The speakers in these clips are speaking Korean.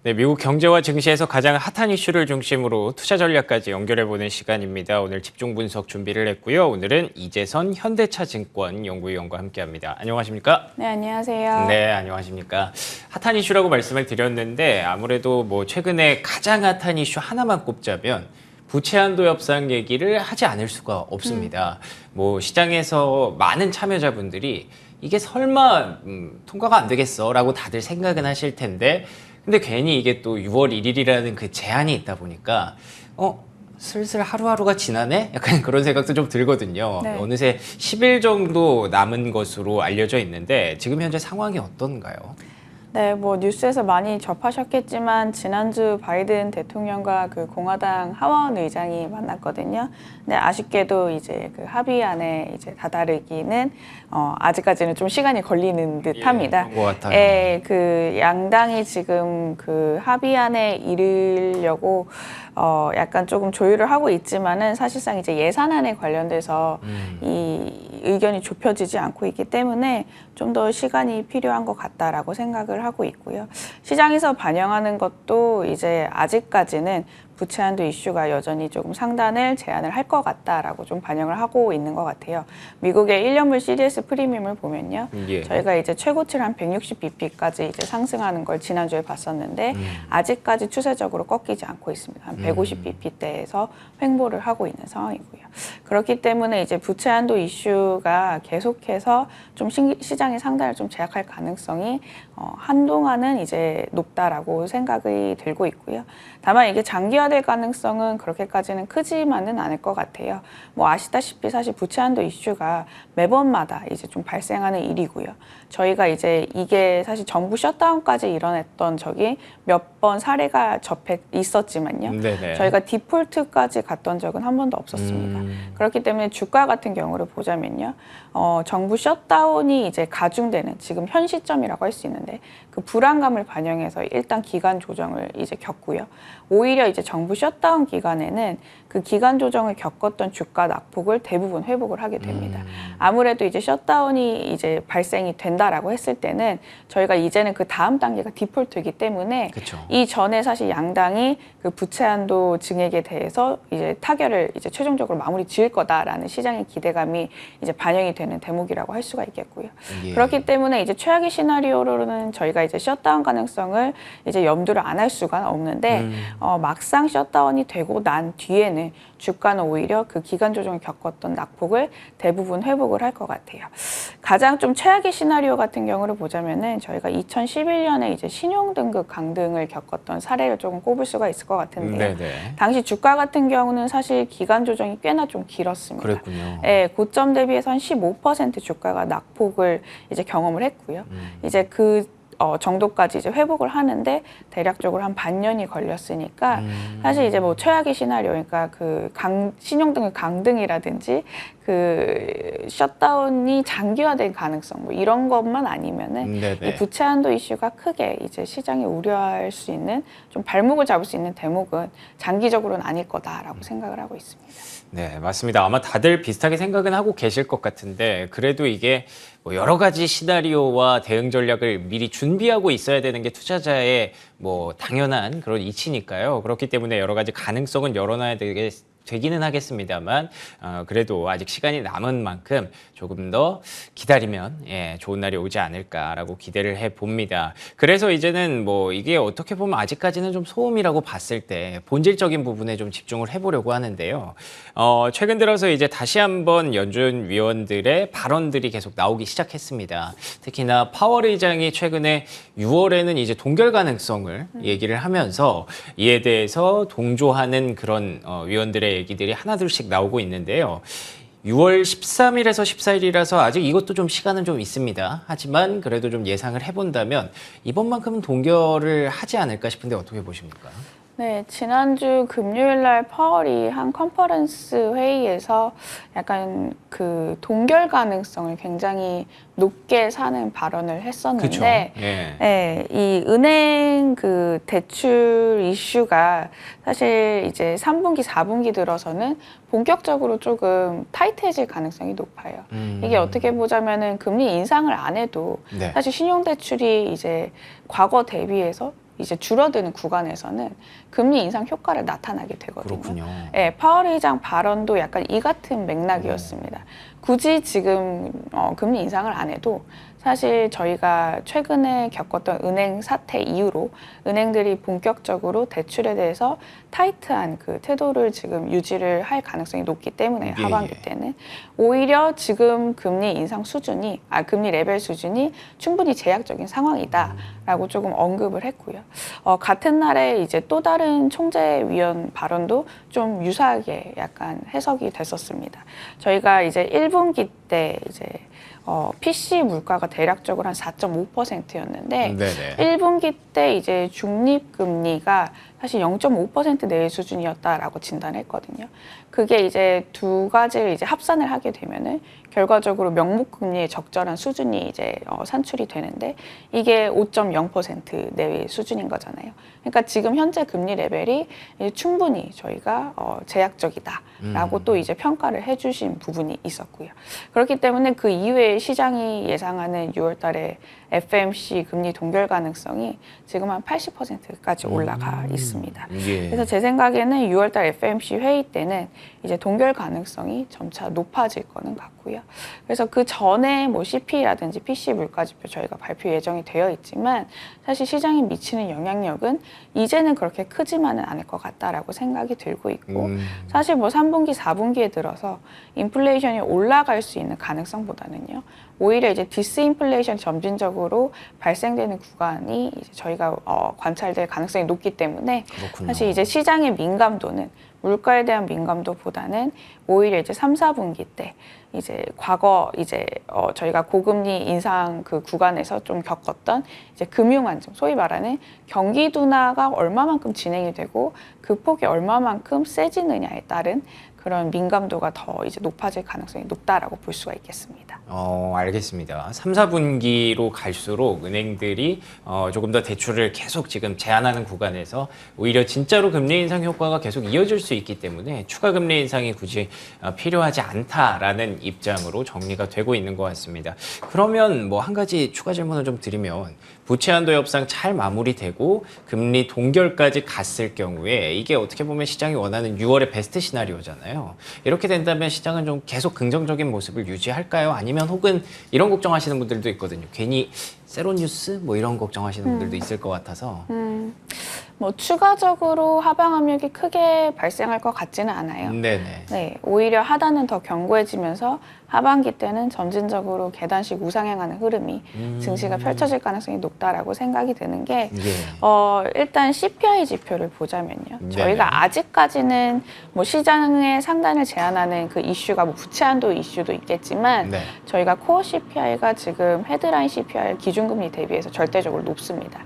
네, 미국 경제와 증시에서 가장 핫한 이슈를 중심으로 투자 전략까지 연결해보는 시간입니다. 오늘 집중 분석 준비를 했고요. 오늘은 이재선 현대차증권 연구위원과 함께합니다. 안녕하십니까? 네, 안녕하세요. 네, 안녕하십니까? 핫한 이슈라고 말씀을 드렸는데 아무래도 뭐 최근에 가장 핫한 이슈 하나만 꼽자면 부채 한도 협상 얘기를 하지 않을 수가 없습니다. 뭐 시장에서 많은 참여자분들이 이게 설마 통과가 안 되겠어라고 다들 생각은 하실 텐데 근데 괜히 이게 또 6월 1일이라는 그 제한이 있다 보니까 슬슬 하루하루가 지나네? 약간 그런 생각도 좀 들거든요. 네. 어느새 10일 정도 남은 것으로 알려져 있는데 지금 현재 상황이 어떤가요? 네, 뭐 뉴스에서 많이 접하셨겠지만 지난주 바이든 대통령과 그 공화당 하원 의장이 만났거든요. 근데 아쉽게도 이제 그 합의안에 이제 다다르기는 아직까지는 좀 시간이 걸리는 듯합니다. 그런 것 같아요. 그 양당이 지금 그 합의안에 이르려고 약간 조금 조율을 하고 있지만은 사실상 이제 예산안에 관련돼서 이 의견이 좁혀지지 않고 있기 때문에 좀 더 시간이 필요한 것 같다라고 생각을 하고 있고요. 시장에서 반영하는 것도 이제 아직까지는 부채 한도 이슈가 여전히 조금 상단을 제한을 할 것 같다라고 좀 반영을 하고 있는 것 같아요. 미국의 1년물 CDS 프리미엄을 보면요. 저희가 이제 최고치를 한 160bp까지 이제 상승하는 걸 지난주에 봤었는데 아직까지 추세적으로 꺾이지 않고 있습니다. 한 150bp대에서 횡보를 하고 있는 상황이고요. 그렇기 때문에 이제 부채 한도 이슈가 계속해서 좀 시장의 상단을 좀 제약할 가능성이 한동안은 이제 높다라고 생각이 들고 있고요. 다만 이게 장기화될 가능성은 그렇게까지는 크지만은 않을 것 같아요. 뭐 아시다시피 사실 부채 한도 이슈가 매번마다 이제 좀 발생하는 일이고요. 저희가 이제 이게 사실 정부 셧다운까지 일어났던 적이 몇 번 사례가 있었지만요. 네네. 저희가 디폴트까지 갔던 적은 한 번도 없었습니다. 그렇기 때문에 주가 같은 경우를 보자면요. 정부 셧다운이 이제 가중되는 지금 현 시점이라고 할 수 있는데 그 불안감을 반영해서 일단 기간 조정을 이제 겪고요. 오히려 이제 정부 셧다운 기간에는 그 기간 조정을 겪었던 주가 낙폭을 대부분 회복을 하게 됩니다. 아무래도 이제 셧다운이 이제 발생이 된다라고 했을 때는 저희가 이제는 그 다음 단계가 디폴트이기 때문에 그쵸. 이 전에 사실 양당이 그 부채 한도 증액에 대해서 이제 타결을 이제 최종적으로 마무리 지을 거다라는 시장의 기대감이 이제 반영이 되는 대목이라고 할 수가 있겠고요. 예. 그렇기 때문에 이제 최악의 시나리오로는 저희가 이제 셧다운 가능성을 이제 염두를 안 할 수가 없는데 막상 셧다운이 되고 난 뒤에는 주가는 오히려 그 기간 조정을 겪었던 낙폭을 대부분 회복을 할 것 같아요. 가장 좀 최악의 시나리오 같은 경우를 보자면은 저희가 2011년에 이제 신용등급 강등을 겪었던 사례를 조금 꼽을 수가 있을 것 같은데요. 당시 주가 같은 경우는 사실 기간 조정이 꽤나 좀 길었습니다. 그랬군요. 예, 고점 대비해서 한 15% 주가가 낙폭을 이제 경험을 했고요. 이제 그 정도까지 이제 회복을 하는데 대략적으로 한 반년이 걸렸으니까 사실 이제 뭐 최악의 시나리오, 그러니까 그 신용등급 강등이라든지 그 셧다운이 장기화될 가능성 뭐 이런 것만 아니면은 이 부채 한도 이슈가 크게 이제 시장이 우려할 수 있는 좀 발목을 잡을 수 있는 대목은 장기적으로는 아닐 거다라고 생각을 하고 있습니다. 네, 맞습니다. 아마 다들 비슷하게 생각은 하고 계실 것 같은데 그래도 이게 뭐 여러 가지 시나리오와 대응 전략을 미리 준비하고 있어야 되는 게 투자자의 뭐 당연한 그런 이치니까요. 그렇기 때문에 여러 가지 가능성은 열어놔야 되기는 하겠습니다만 그래도 아직 시간이 남은 만큼 조금 더 기다리면 좋은 날이 오지 않을까라고 기대를 해봅니다. 그래서 이제는 뭐 이게 어떻게 보면 아직까지는 좀 소음이라고 봤을 때 본질적인 부분에 좀 집중을 해보려고 하는데요. 최근 들어서 이제 다시 한번 연준 위원들의 발언들이 계속 나오기 시작했습니다. 특히나 파월 의장이 최근에 6월에는 이제 동결 가능성을 얘기를 하면서 이에 대해서 동조하는 그런 위원들의 얘기들이 하나둘씩 나오고 있는데요. 6월 13일에서 14일이라서 아직 이것도 좀 시간은 좀 있습니다. 하지만 그래도 좀 예상을 해본다면 이번만큼은 동결을 하지 않을까 싶은데 어떻게 보십니까? 네, 지난주 금요일 날 파월이 한 컨퍼런스 회의에서 약간 그 동결 가능성을 굉장히 높게 사는 발언을 했었는데, 그쵸. 예. 네, 이 은행 그 대출 이슈가 사실 이제 3분기, 4분기 들어서는 본격적으로 조금 타이트해질 가능성이 높아요. 이게 어떻게 보자면은 금리 인상을 안 해도 네. 사실 신용대출이 이제 과거 대비해서 이제 줄어드는 구간에서는 금리 인상 효과를 나타나게 되거든요. 그렇군요. 네, 파월 의장 발언도 약간 이 같은 맥락이었습니다. 굳이 지금 금리 인상을 안 해도 사실 저희가 최근에 겪었던 은행 사태 이후로 은행들이 본격적으로 대출에 대해서 타이트한 그 태도를 지금 유지를 할 가능성이 높기 때문에 예, 하반기 예. 때는 오히려 지금 금리 인상 수준이 금리 레벨 수준이 충분히 제약적인 상황이다라고 조금 언급을 했고요. 같은 날에 이제 또 다른 총재위원 발언도 좀 유사하게 약간 해석이 됐었습니다. 저희가 이제 1분기 때 이제 PC 물가가 대략적으로 한 4.5%였는데 네네. 1분기 때 이제 중립금리가 사실 0.5% 내외 수준이었다라고 진단했거든요. 그게 이제 두 가지를 이제 합산을 하게 되면은 결과적으로 명목금리의 적절한 수준이 이제 산출이 되는데 이게 5.0% 내외 수준인 거잖아요. 그러니까 지금 현재 금리 레벨이 충분히 저희가 제약적이다라고 또 이제 평가를 해주신 부분이 있었고요. 그렇기 때문에 그 이후에 시장이 예상하는 6월달에 FMC 금리 동결 가능성이 지금 한 80%까지 올라가 있습니다. 예. 그래서 제 생각에는 6월달 FMC 회의 때는 이제 동결 가능성이 점차 높아질 거는 같고요. 그래서 그 전에 뭐 CP라든지 PC 물가지표 저희가 발표 예정이 되어 있지만 사실 시장에 미치는 영향력은 이제는 그렇게 크지만은 않을 것 같다라고 생각이 들고 있고 사실 뭐 3분기, 4분기에 들어서 인플레이션이 올라갈 수 있는 가능성보다는요. 오히려 이제 디스인플레이션 점진적으로 발생되는 구간이 이제 저희가 관찰될 가능성이 높기 때문에 그렇군요. 사실 이제 시장의 민감도는 물가에 대한 민감도보다는 오히려 이제 3, 4분기 때 이제 과거 이제 저희가 고금리 인상 그 구간에서 좀 겪었던 이제 금융 안정, 소위 말하는 경기 둔화가 얼마만큼 진행이 되고 그 폭이 얼마만큼 세지느냐에 따른 그런 민감도가 더 이제 높아질 가능성이 높다라고 볼 수가 있겠습니다. 알겠습니다. 3, 4분기로 갈수록 은행들이 조금 더 대출을 계속 지금 제한하는 구간에서 오히려 진짜로 금리 인상 효과가 계속 이어질 수 있기 때문에 추가 금리 인상이 굳이 필요하지 않다라는 입장으로 정리가 되고 있는 것 같습니다. 그러면 뭐 한 가지 추가 질문을 좀 드리면 부채 한도 협상 잘 마무리되고 금리 동결까지 갔을 경우에 이게 어떻게 보면 시장이 원하는 6월의 베스트 시나리오잖아요. 이렇게 된다면 시장은 좀 계속 긍정적인 모습을 유지할까요? 아니면 혹은 이런 걱정하시는 분들도 있거든요. 괜히 세로 뉴스 뭐 이런 걱정하시는 분들도 있을 것 같아서. 뭐 추가적으로 하방 압력이 크게 발생할 것 같지는 않아요. 네네. 네, 오히려 하단은 더 견고해지면서 하반기 때는 점진적으로 계단식 우상향하는 흐름이 증시가 펼쳐질 가능성이 높다라고 생각이 드는 게 예. 일단 CPI 지표를 보자면요. 네네. 저희가 아직까지는 뭐 시장의 상단을 제한하는 그 이슈가 뭐 부채 한도 이슈도 있겠지만 네. 저희가 코어 CPI가 지금 헤드라인 CPI 기준금리 대비해서 절대적으로 높습니다.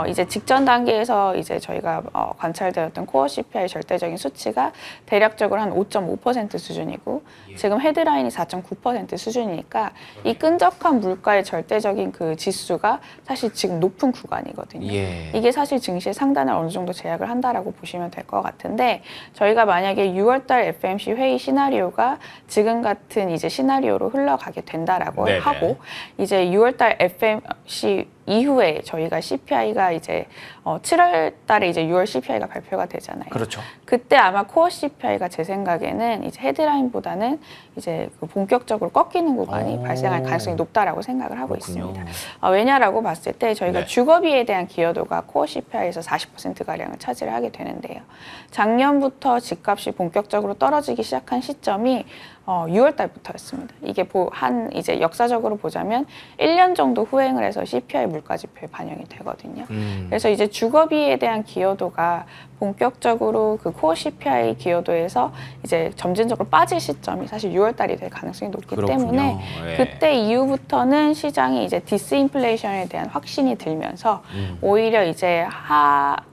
이제 직전 단계에서 이제 저희가 관찰되었던 코어 CPI 절대적인 수치가 대략적으로 한 5.5% 수준이고 지금 헤드라인이 4.9% 수준이니까 이 끈적한 물가의 절대적인 그 지수가 사실 지금 높은 구간이거든요. 예. 이게 사실 증시의 상단을 어느 정도 제약을 한다라고 보시면 될 것 같은데 저희가 만약에 6월달 FMC 회의 시나리오가 지금 같은 이제 시나리오로 흘러가게 된다라고 네네. 하고 이제 6월달 FMC 이후에 저희가 CPI가 이제 7월 달에 이제 6월 CPI가 발표가 되잖아요. 그렇죠. 그때 아마 코어 CPI가 제 생각에는 이제 헤드라인보다는 이제 그 본격적으로 꺾이는 구간이 발생할 가능성이 높다라고 생각을 하고 그렇군요. 있습니다. 왜냐라고 봤을 때 저희가 네. 주거비에 대한 기여도가 코어 CPI에서 40%가량을 차지를 하게 되는데요. 작년부터 집값이 본격적으로 떨어지기 시작한 시점이 6월 달부터였습니다. 이게 이제 역사적으로 보자면 1년 정도 후행을 해서 CPI 물가지표에 반영이 되거든요. 그래서 이제 주거비에 대한 기여도가 본격적으로 그 코어 CPI 기여도에서 이제 점진적으로 빠질 시점이 사실 6월 달이 될 가능성이 높기 그렇군요. 때문에 예. 그때 이후부터는 시장이 이제 디스인플레이션에 대한 확신이 들면서 오히려 이제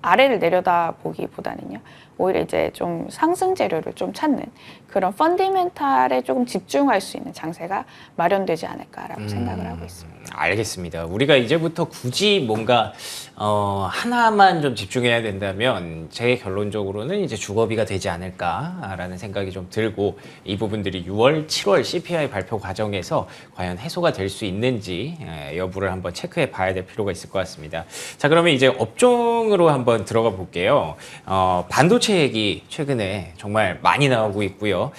아래를 내려다 보기보다는요. 오히려 이제 좀 상승 재료를 좀 찾는 그런 펀디멘탈에 조금 집중할 수 있는 장세가 마련되지 않을까라고 생각을 하고 있습니다. 알겠습니다. 우리가 이제부터 굳이 뭔가 하나만 좀 집중해야 된다면 제 결론적으로는 이제 주거비가 되지 않을까라는 생각이 좀 들고 이 부분들이 6월, 7월 CPI 발표 과정에서 과연 해소가 될 수 있는지 여부를 한번 체크해 봐야 될 필요가 있을 것 같습니다. 자, 그러면 이제 업종으로 한번 들어가 볼게요. 반도체 얘기 최근에 정말 많이 나오고 있고요.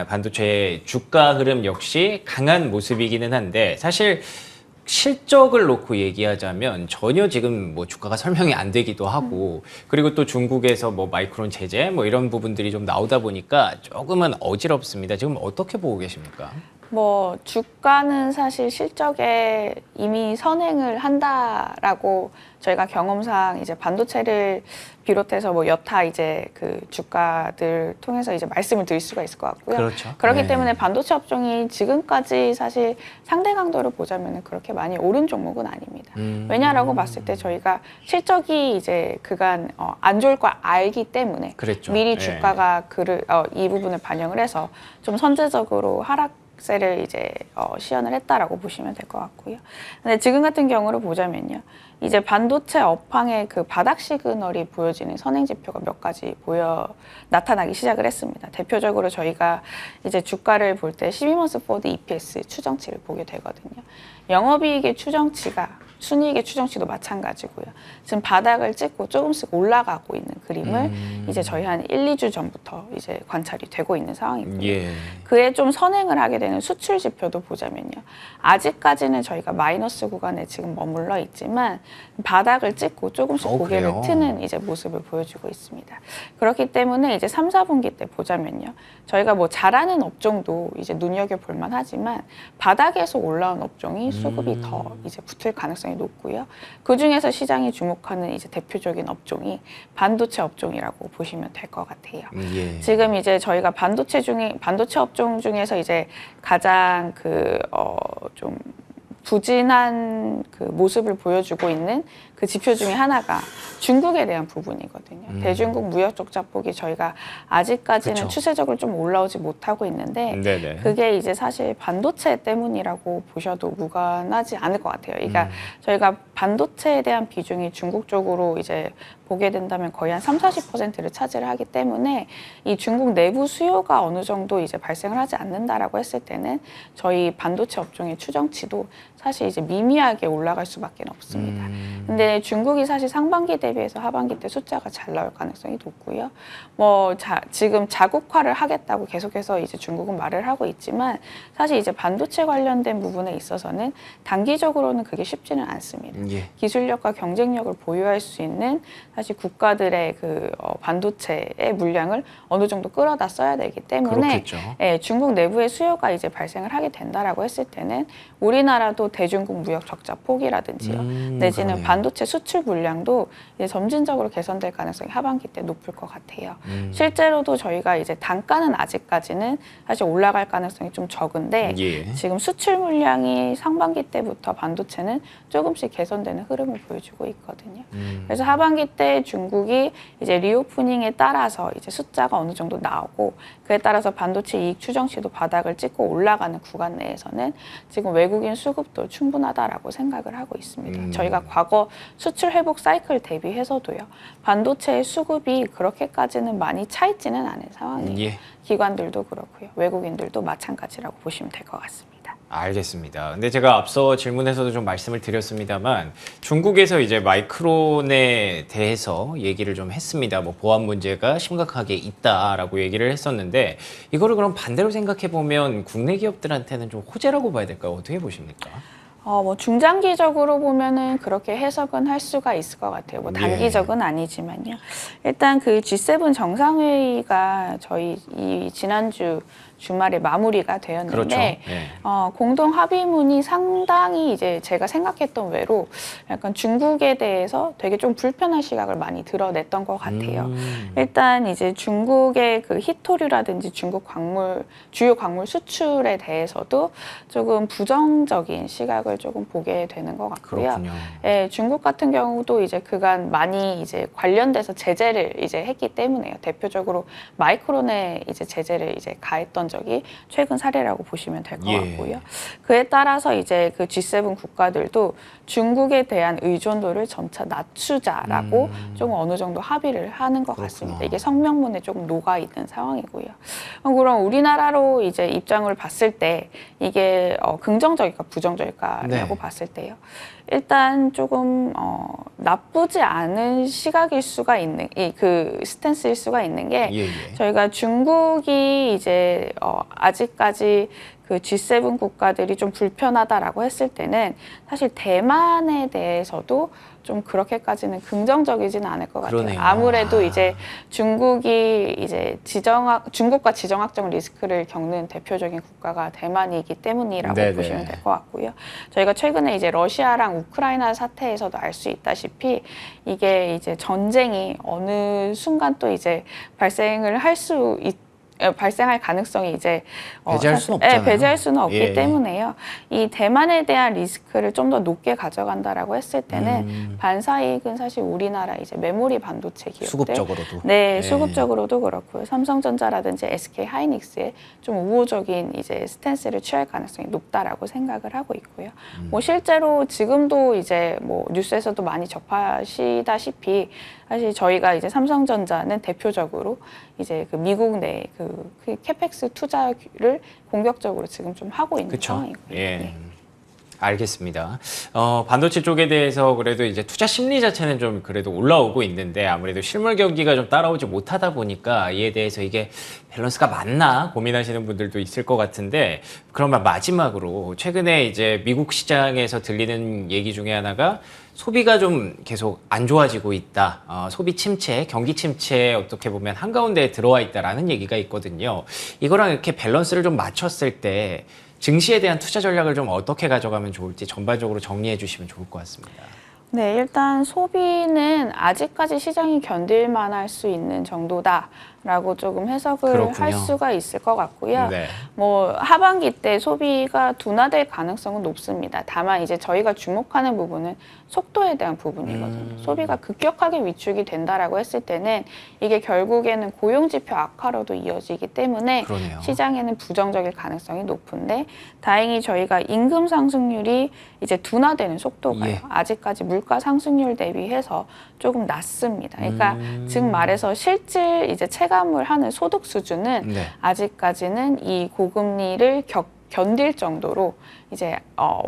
반도체 주가 흐름 역시 강한 모습이기는 한데 사실 실적을 놓고 얘기하자면 전혀 지금 뭐 주가가 설명이 안 되기도 하고 그리고 또 중국에서 뭐 마이크론 제재 뭐 이런 부분들이 좀 나오다 보니까 조금은 어지럽습니다. 지금 어떻게 보고 계십니까? 뭐 주가는 사실 실적에 이미 선행을 한다라고 저희가 경험상 이제 반도체를 비롯해서 뭐 여타 이제 그 주가들 통해서 이제 말씀을 드릴 수가 있을 것 같고요. 그렇죠. 그렇기 네. 때문에 반도체 업종이 지금까지 사실 상대 강도를 보자면 그렇게 많이 오른 종목은 아닙니다. 왜냐라고 봤을 때 저희가 실적이 이제 그간 안 좋을 걸 알기 때문에 그랬죠. 미리 네. 주가가 이 부분을 반영을 해서 좀 선제적으로 하락세를 이제 시연을 했다라고 보시면 될 것 같고요. 근데 지금 같은 경우를 보자면요. 이제 반도체 업황의 그 바닥 시그널이 보여지는 선행 지표가 몇 가지 나타나기 시작을 했습니다. 대표적으로 저희가 이제 주가를 볼 때 12months forward EPS 추정치를 보게 되거든요. 영업이익의 추정치가 순이익의 추정치도 마찬가지고요. 지금 바닥을 찍고 조금씩 올라가고 있는 그림을 이제 저희 한 1, 2주 전부터 이제 관찰이 되고 있는 상황이고요. 예. 그에 좀 선행을 하게 되는 수출 지표도 보자면요. 아직까지는 저희가 마이너스 구간에 지금 머물러 있지만 바닥을 찍고 조금씩 고개를 그래요? 트는 이제 모습을 보여주고 있습니다. 그렇기 때문에 이제 3, 4분기 때 보자면요. 저희가 뭐 잘하는 업종도 이제 눈여겨볼 만하지만 바닥에서 올라온 업종이 수급이 더 이제 붙을 가능성이 높고요. 그 중에서 시장이 주목하는 이제 대표적인 업종이 반도체 업종이라고 보시면 될 것 같아요. 예. 지금 이제 저희가 반도체 업종 중에서 이제 가장 좀 부진한 그 모습을 보여주고 있는 그 지표 중에 하나가 중국에 대한 부분이거든요. 대중국 무역 적자폭이 저희가 아직까지는 그쵸. 추세적으로 좀 올라오지 못하고 있는데 네네. 그게 이제 사실 반도체 때문이라고 보셔도 무관하지 않을 것 같아요. 그러니까 저희가 반도체에 대한 비중이 중국 쪽으로 이제 보게 된다면 거의 한 30-40%를 차지를 하기 때문에 이 중국 내부 수요가 어느 정도 이제 발생을 하지 않는다라고 했을 때는 저희 반도체 업종의 추정치도 사실 이제 미미하게 올라갈 수밖에 없습니다. 근데 중국이 사실 상반기 대비해서 하반기 때 숫자가 잘 나올 가능성이 높고요. 지금 자국화를 하겠다고 계속해서 이제 중국은 말을 하고 있지만 사실 이제 반도체 관련된 부분에 있어서는 단기적으로는 그게 쉽지는 않습니다. 예. 기술력과 경쟁력을 보유할 수 있는 사실 국가들의 그 반도체의 물량을 어느 정도 끌어다 써야 되기 때문에 그렇겠죠. 예, 중국 내부의 수요가 이제 발생을 하게 된다라고 했을 때는 우리나라도 대중국 무역 적자 폭이라든지요, 내지는 그러네요. 반도체 수출 물량도 이제 점진적으로 개선될 가능성이 하반기 때 높을 것 같아요. 실제로도 저희가 이제 단가는 아직까지는 사실 올라갈 가능성이 좀 적은데 예. 지금 수출 물량이 상반기 때부터 반도체는 조금씩 개선되는 흐름을 보여주고 있거든요. 그래서 하반기 때 중국이 이제 리오프닝에 따라서 이제 숫자가 어느 정도 나오고 그에 따라서 반도체 이익 추정치도 바닥을 찍고 올라가는 구간 내에서는 지금 외국인 수급도 충분하다라고 생각을 하고 있습니다. 저희가 과거 수출 회복 사이클 대비해서도요. 반도체의 수급이 그렇게까지는 많이 차 있지는 않은 상황이에요. 예. 기관들도 그렇고요. 외국인들도 마찬가지라고 보시면 될 것 같습니다. 알겠습니다. 근데 제가 앞서 질문에서도 좀 말씀을 드렸습니다만 중국에서 이제 마이크론에 대해서 얘기를 좀 했습니다. 뭐 보안 문제가 심각하게 있다라고 얘기를 했었는데 이거를 그럼 반대로 생각해 보면 국내 기업들한테는 좀 호재라고 봐야 될까요? 어떻게 보십니까? 중장기적으로 보면은 그렇게 해석은 할 수가 있을 것 같아요. 뭐 단기적은 아니지만요. 일단 그 G7 정상회의가 저희 이 지난주 주말에 마무리가 되었는데 그렇죠. 네. 공동 합의문이 상당히 이제 제가 생각했던 외로 약간 중국에 대해서 되게 좀 불편한 시각을 많이 드러냈던 것 같아요. 일단 이제 중국의 그 히토류라든지 중국 주요 광물 수출에 대해서도 조금 부정적인 시각을 조금 보게 되는 것 같고요. 그렇군요. 예, 중국 같은 경우도 이제 그간 많이 이제 관련돼서 제재를 이제 했기 때문에요. 대표적으로 마이크론에 이제 제재를 이제 가했던 적이 최근 사례라고 보시면 될 것 예. 같고요. 그에 따라서 이제 그 G7 국가들도 중국에 대한 의존도를 점차 낮추자라고 좀 어느 정도 합의를 하는 것 같습니다. 이게 성명문에 조금 녹아 있는 상황이고요. 그럼 우리나라로 이제 입장을 봤을 때 이게 긍정적일까 부정적일까라고 네. 봤을 때요. 일단 조금 나쁘지 않은 시각일 수가 있는 그 스탠스일 수가 있는 게 예. 저희가 중국이 이제 아직까지 그 G7 국가들이 좀 불편하다라고 했을 때는 사실 대만에 대해서도 좀 그렇게까지는 긍정적이지는 않을 것 같아요. 그러네요. 아무래도 이제 중국이 이제 중국과 지정학적 리스크를 겪는 대표적인 국가가 대만이기 때문이라고 네네. 보시면 될 것 같고요. 저희가 최근에 이제 러시아랑 우크라이나 사태에서도 알 수 있다시피 이게 이제 전쟁이 어느 순간 또 이제 발생할 가능성이 이제 배제할 수는 없잖아요. 배제할 수는 없기 예. 때문에요. 이 대만에 대한 리스크를 좀 더 높게 가져간다라고 했을 때는 반사이익은 사실 우리나라 이제 메모리 반도체 기업들, 수급적으로도. 네, 예. 수급적으로도 그렇고요. 삼성전자라든지 SK 하이닉스에 좀 우호적인 이제 스탠스를 취할 가능성이 높다라고 생각을 하고 있고요. 뭐 실제로 지금도 이제 뭐 뉴스에서도 많이 접하시다시피 사실 저희가 이제 삼성전자는 대표적으로 이제 그 미국 내 그 캐펙스 투자를 공격적으로 지금 좀 하고 있는 그쵸. 상황이고요. 예. 네. 알겠습니다. 반도체 쪽에 대해서 그래도 이제 투자 심리 자체는 좀 그래도 올라오고 있는데 아무래도 실물 경기가 좀 따라오지 못하다 보니까 이에 대해서 이게 밸런스가 맞나 고민하시는 분들도 있을 것 같은데 그러면 마지막으로 최근에 이제 미국 시장에서 들리는 얘기 중에 하나가 소비가 좀 계속 안 좋아지고 있다. 소비 침체, 경기 침체에 어떻게 보면 한가운데에 들어와 있다라는 얘기가 있거든요. 이거랑 이렇게 밸런스를 좀 맞췄을 때 증시에 대한 투자 전략을 좀 어떻게 가져가면 좋을지 전반적으로 정리해 주시면 좋을 것 같습니다. 네, 일단 소비는 아직까지 시장이 견딜 만할 수 있는 정도다라고 조금 해석을 그렇군요. 할 수가 있을 것 같고요. 네. 뭐 하반기 때 소비가 둔화될 가능성은 높습니다. 다만 이제 저희가 주목하는 부분은 속도에 대한 부분이거든요. 소비가 급격하게 위축이 된다라고 했을 때는 이게 결국에는 고용 지표 악화로도 이어지기 때문에 그러네요. 시장에는 부정적일 가능성이 높은데 다행히 저희가 임금 상승률이 이제 둔화되는 속도가요. 예. 아직까지 물가 상승률 대비해서 조금 낮습니다. 그러니까 즉 말해서 실질 이제 체감을 하는 소득 수준은 네. 아직까지는 이 고금리를 견딜 정도로 이제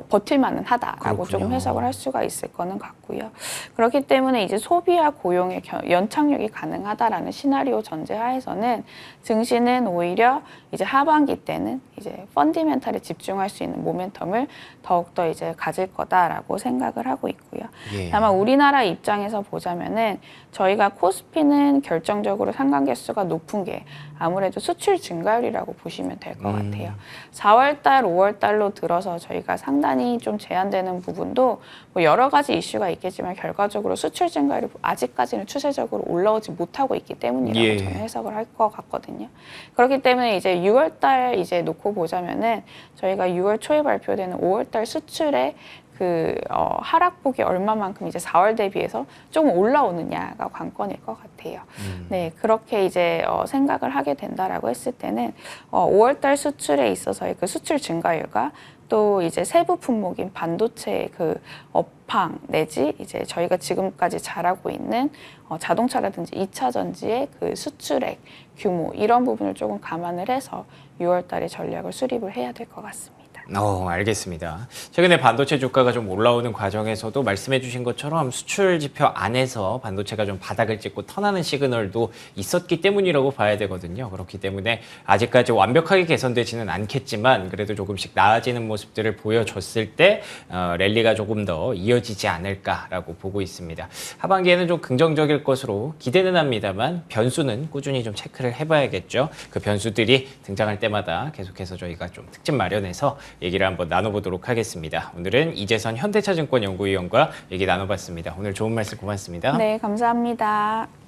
버틸만은 하다라고 그렇군요. 조금 해석을 할 수가 있을 거는 같고요. 그렇기 때문에 이제 소비와 고용의 연착륙이 가능하다라는 시나리오 전제하에서는 증시는 오히려 이제 하반기 때는 이제 펀디멘탈에 집중할 수 있는 모멘텀을 더욱더 이제 가질 거다라고 생각을 하고 있고요. 예. 다만 우리나라 입장에서 보자면은 저희가 코스피는 결정적으로 상관 개수가 높은 게 아무래도 수출 증가율이라고 보시면 될 것 같아요. 4월달, 5월달로 들어서 저희가 상당히 좀 제한되는 부분도 뭐 여러 가지 이슈가 있겠지만 결과적으로 수출 증가율이 아직까지는 추세적으로 올라오지 못하고 있기 때문이라고 예. 저는 해석을 할 것 같거든요. 그렇기 때문에 이제 6월달 이제 놓고 보자면은 저희가 6월 초에 발표되는 5월달 수출의 그 하락폭이 얼마만큼 이제 4월 대비해서 조금 올라오느냐가 관건일 것 같아요. 네, 그렇게 이제 생각을 하게 된다라고 했을 때는 5월달 수출에 있어서의 그 수출 증가율과 또 이제 세부 품목인 반도체 그 업황 내지 이제 저희가 지금까지 잘하고 있는 자동차라든지 2차 전지의 그 수출액 규모 이런 부분을 조금 감안을 해서 6월달에 전략을 수립을 해야 될 것 같습니다. 알겠습니다. 최근에 반도체 주가가 좀 올라오는 과정에서도 말씀해 주신 것처럼 수출 지표 안에서 반도체가 좀 바닥을 찍고 턴하는 시그널도 있었기 때문이라고 봐야 되거든요. 그렇기 때문에 아직까지 완벽하게 개선되지는 않겠지만 그래도 조금씩 나아지는 모습들을 보여줬을 때 랠리가 조금 더 이어지지 않을까라고 보고 있습니다. 하반기에는 좀 긍정적일 것으로 기대는 합니다만 변수는 꾸준히 좀 체크를 해봐야겠죠. 그 변수들이 등장할 때마다 계속해서 저희가 좀 특집 마련해서 얘기를 한번 나눠보도록 하겠습니다. 오늘은 이재선 현대차증권 연구위원과 얘기 나눠봤습니다. 오늘 좋은 말씀 고맙습니다. 네, 감사합니다.